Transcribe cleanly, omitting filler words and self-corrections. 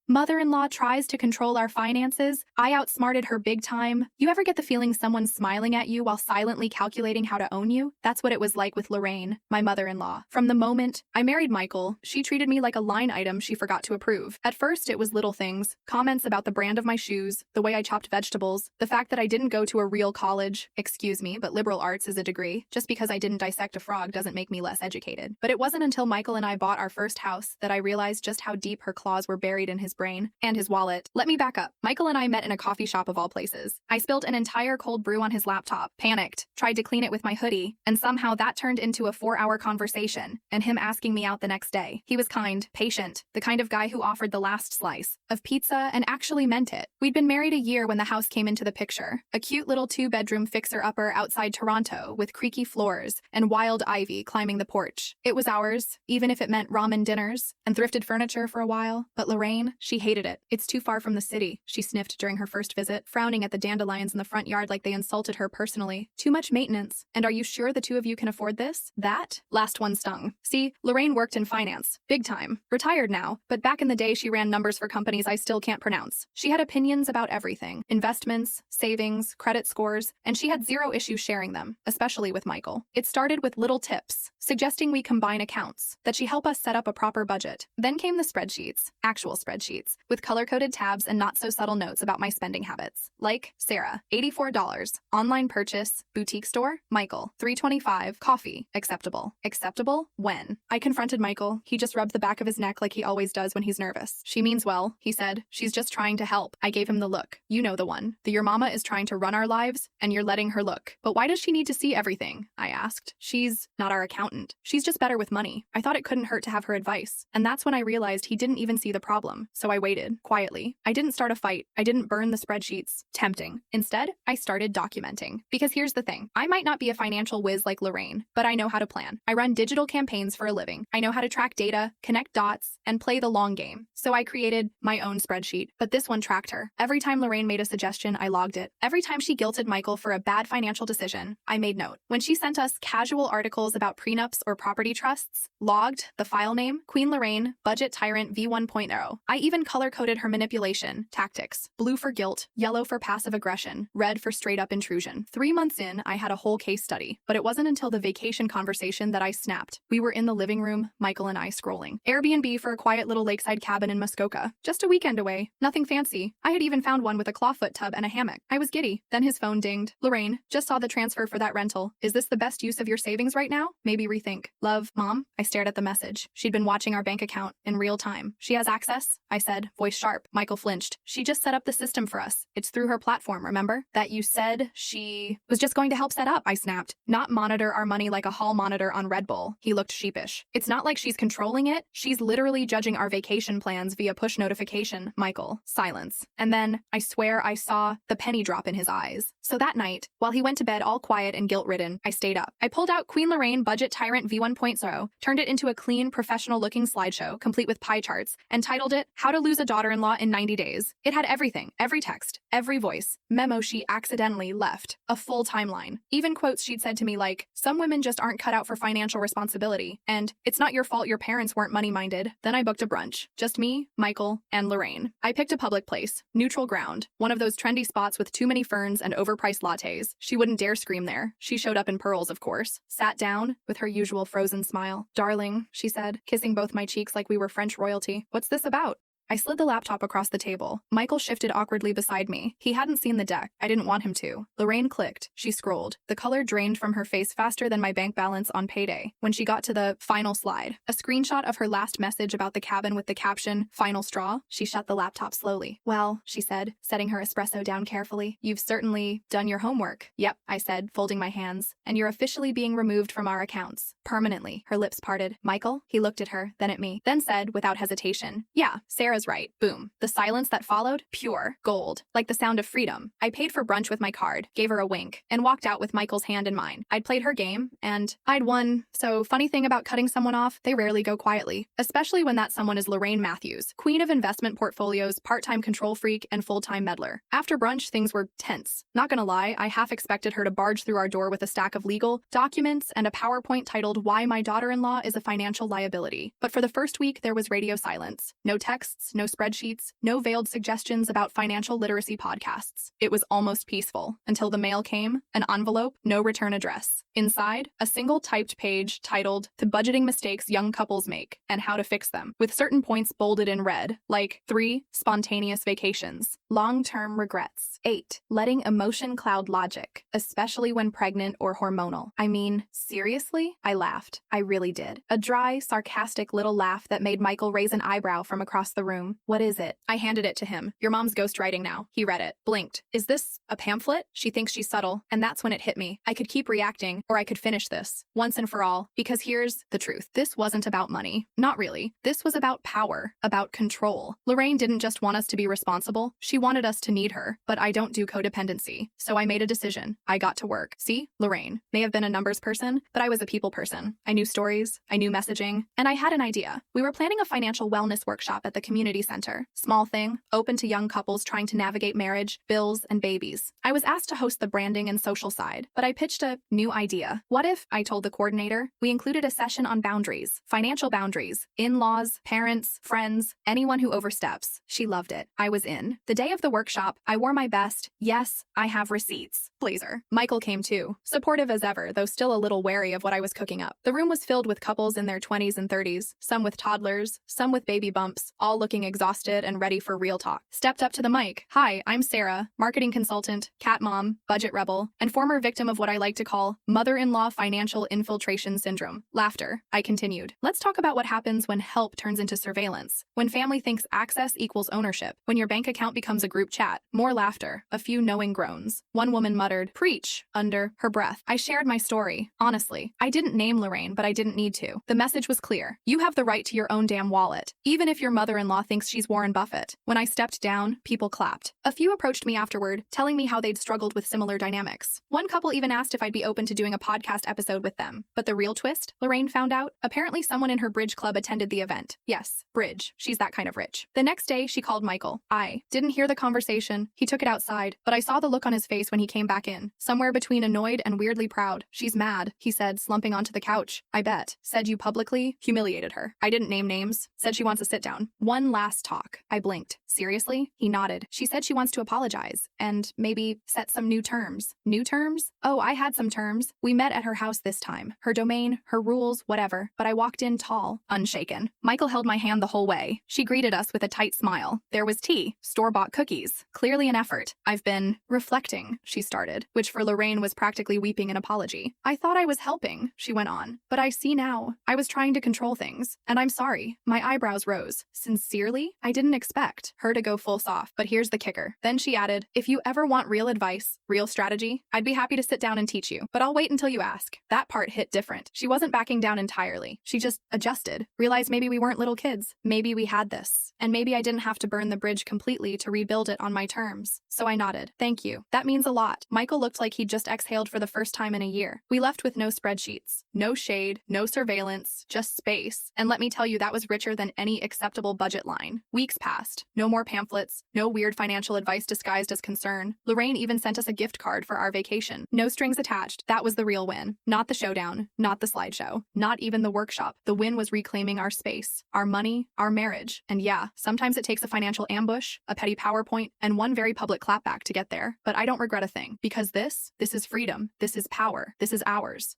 Mother-in-law tries to control our finances. I outsmarted her big time. You ever get the feeling someone's smiling at you while silently calculating how to own you? That's what it was like with Lorraine, my mother-in-law. From the moment I married Michael, she treated me like a line item she forgot to approve. At first, it was little things, comments about the brand of my shoes, the way I chopped vegetables, the fact that I didn't go to a real college. Excuse me, but liberal arts is a degree. Just because I didn't dissect a frog doesn't make me less educated. But it wasn't until Michael and I bought our first house that I realized just how deep her claws were buried in his brain and his wallet. Let me back up. Michael and I met in a coffee shop of all places. I spilled an entire cold brew on his laptop, panicked, tried to clean it with my hoodie, and somehow that turned into a 4-hour conversation and him asking me out the next day. He was kind, patient, the kind of guy who offered the last slice of pizza and actually meant it. We'd been married a year when the house came into the picture. A cute little 2-bedroom fixer-upper outside Toronto with creaky floors and wild ivy climbing the porch. It was ours, even if it meant ramen dinners and thrifted furniture for a while. But Lorraine, she hated it. It's too far from the city, she sniffed during her first visit, frowning at the dandelions in the front yard like they insulted her personally. Too much maintenance. And are you sure the two of you can afford this? That? Last one stung. See, Lorraine worked in finance. Big time. Retired now, but back in the day she ran numbers for companies I still can't pronounce. She had opinions about everything. Investments, savings, credit scores, and she had zero issue sharing them, especially with Michael. It started with little tips, suggesting we combine accounts, that she help us set up a proper budget. Then came the spreadsheets, actual spreadsheets, with color-coded tabs and not-so-subtle notes about my spending habits. Like, Sarah, $84, online purchase, boutique store, Michael, $325, coffee, acceptable. Acceptable? When? I confronted Michael. He just rubbed the back of his neck like he always does when he's nervous. She means well, he said. She's just trying to help. I gave him the look. You know the one. Your mama is trying to run our lives, and you're letting her look. But why does she need to see everything? I asked. She's not our accountant. She's just better with money. I thought it couldn't hurt to have her advice. And that's when I realized he didn't even see the problem. So I waited, quietly. I didn't start a fight. I didn't burn the spreadsheets. Tempting. Instead, I started documenting. Because here's the thing. I might not be a financial whiz like Lorraine, but I know how to plan. I run digital campaigns for a living. I know how to track data, connect dots, and play the long game. So I created my own spreadsheet. But this one tracked her. Every time Lorraine made a suggestion, I logged it. Every time she guilted Michael for a bad financial decision, I made note. When she sent us casual articles about prenups or property trusts, logged the file name, Queen Lorraine, Budget Tyrant V1.0. I even color-coded her manipulation tactics. Blue for guilt, yellow for passive aggression, red for straight-up intrusion. 3 months in, I had a whole case study. But it wasn't until the vacation conversation that I snapped. We were in the living room, Michael and I scrolling. Airbnb for a quiet little lakeside cabin in Muskoka. Just a weekend away. Nothing fancy. I had even found one with a clawfoot tub and a hammock. I was giddy. Then his phone dinged. Lorraine, just saw the transfer for that rental. Is this the best use of your savings right now? Maybe rethink. Love, Mom. I stared at the message. She'd been watching our bank account in real time. She has access? I said, voice sharp. Michael flinched. She just set up the system for us. It's through her platform, remember? That you said she was just going to help set up, I snapped. Not monitor our money like a hall monitor on Red Bull. He looked sheepish. It's not like she's controlling it. She's literally judging our vacation plans via push notification. Michael. Silence. And then, I swear I saw the penny drop in his eyes. So that night, while he went to bed all quiet and guilt-ridden, I stayed up. I pulled out Queen Lorraine Budget Tyrant V1.0, turned it into a clean, professional-looking slideshow, complete with pie charts, and titled it, How to Lose a Daughter-in-Law in 90 Days. It had everything, every text, every voice, memo she accidentally left, a full timeline. Even quotes she'd said to me like, some women just aren't cut out for financial responsibility, and it's not your fault your parents weren't money-minded. Then I booked a brunch. Just me, Michael, and Lorraine. I picked a public place, neutral ground, one of those trendy spots with too many ferns and overpriced lattes. She wouldn't dare scream there. She showed up in pearls, of course. Sat down, with her usual frozen smile. Darling, she said, kissing both my cheeks like we were French royalty. What's this about? I slid the laptop across the table. Michael shifted awkwardly beside me. He hadn't seen the deck. I didn't want him to. Lorraine clicked. She scrolled. The color drained from her face faster than my bank balance on payday. When she got to the final slide, a screenshot of her last message about the cabin with the caption, Final Straw, she shut the laptop slowly. Well, she said, setting her espresso down carefully, you've certainly done your homework. Yep, I said, folding my hands. And you're officially being removed from our accounts. Permanently. Her lips parted. Michael? He looked at her, then at me, then said, without hesitation, yeah, Sarah's right. Boom. The silence that followed? Pure. Gold. Like the sound of freedom. I paid for brunch with my card, gave her a wink, and walked out with Michael's hand in mine. I'd played her game, and I'd won. So funny thing about cutting someone off, they rarely go quietly. Especially when that someone is Lorraine Matthews, queen of investment portfolios, part-time control freak, and full-time meddler. After brunch, things were tense. Not gonna lie, I half expected her to barge through our door with a stack of legal documents and a PowerPoint titled Why My Daughter-in-Law is a Financial Liability. But for the first week, there was radio silence. No texts, lists, no spreadsheets, no veiled suggestions about financial literacy podcasts. It was almost peaceful until the mail came, an envelope, no return address. Inside, a single typed page titled The Budgeting Mistakes Young Couples Make and How to Fix Them, with certain points bolded in red, like 3. Spontaneous vacations, long-term regrets. 8. Letting emotion cloud logic, especially when pregnant or hormonal. I mean, seriously? I laughed. I really did. A dry, sarcastic little laugh that made Michael raise an eyebrow from across the room. What is it? I handed it to him. Your mom's ghostwriting now. He read it, blinked. Is this a pamphlet? She thinks she's subtle, and that's when it hit me. I could keep reacting, or I could finish this, once and for all, because here's the truth. This wasn't about money. Not really. This was about power, about control. Lorraine didn't just want us to be responsible. She wanted us to need her, but I don't do codependency. So I made a decision. I got to work. See, Lorraine may have been a numbers person, but I was a people person. I knew stories, I knew messaging, and I had an idea. We were planning a financial wellness workshop at the community center. Small thing, open to young couples trying to navigate marriage, bills, and babies. I was asked to host the branding and social side, but I pitched a new idea. What if, I told the coordinator, we included a session on boundaries, financial boundaries, in-laws, parents, friends, anyone who oversteps. She loved it. I was in. The day of the workshop, I wore my best, yes, I have receipts, blazer. Michael came too, supportive as ever, though still a little wary of what I was cooking up. The room was filled with couples in their 20s and 30s, some with toddlers, some with baby bumps, all looking exhausted and ready for real talk. Stepped up to the mic. Hi, I'm Sarah, marketing consultant, cat mom, budget rebel, and former victim of what I like to call mother-in-law financial infiltration syndrome. Laughter. I continued. Let's talk about what happens when help turns into surveillance, when family thinks access equals ownership, when your bank account becomes a group chat. More laughter, a few knowing groans. One woman muttered, "Preach," under her breath. I shared my story. Honestly, I didn't name Lorraine, but I didn't need to. The message was clear. You have the right to your own damn wallet, even if your mother-in-law thinks she's Warren Buffett. When I stepped down, people clapped. A few approached me afterward, telling me how they'd struggled with similar dynamics. One couple even asked if I'd be open to doing a podcast episode with them. But the real twist, Lorraine found out, apparently someone in her bridge club attended the event. Yes, bridge. She's that kind of rich. The next day, she called Michael. I didn't hear the conversation. He took it outside, but I saw the look on his face when he came back in. Somewhere between annoyed and weirdly proud. She's mad, he said, slumping onto the couch. I bet. Said you publicly humiliated her. I didn't name names. Said she wants a sit down. One last talk. I blinked. Seriously? He nodded. She said she wants to apologize and maybe set some new terms. New terms? Oh, I had some terms. We met at her house this time. Her domain, her rules, whatever. But I walked in tall, unshaken. Michael held my hand the whole way. She greeted us with a tight smile. There was tea, store-bought cookies. Clearly an effort. I've been reflecting, she started, which for Lorraine was practically weeping an apology. I thought I was helping, she went on. But I see now. I was trying to control things. And I'm sorry. My eyebrows rose. Sincerely? I didn't expect her to go full soft. But here's the kicker. Then she added, if you ever want real advice, real strategy, I'd be happy to sit down and teach you. But I'll wait until you ask. That part hit different. She wasn't backing down entirely. She just adjusted. Realized maybe we weren't little kids. Maybe we had this. And maybe I didn't have to burn the bridge completely to rebuild it on my terms. So I nodded. Thank you. That means a lot. Michael looked like he'd just exhaled for the first time in a year. We left with no spreadsheets, no shade, no surveillance, just space. And let me tell you, that was richer than any acceptable budget line. Weeks passed. No more pamphlets, no weird financial advice disguised as concern. Lorraine even sent us a gift card for our vacation. No strings attached. That was the real win. Not the showdown, not the slideshow, not even the workshop. The win was reclaiming our space, our money, our marriage. And yeah, sometimes it takes a financial ambush, a petty PowerPoint, and one very public clapback to get there. But I don't regret a thing, because this is freedom. This is power. This is ours.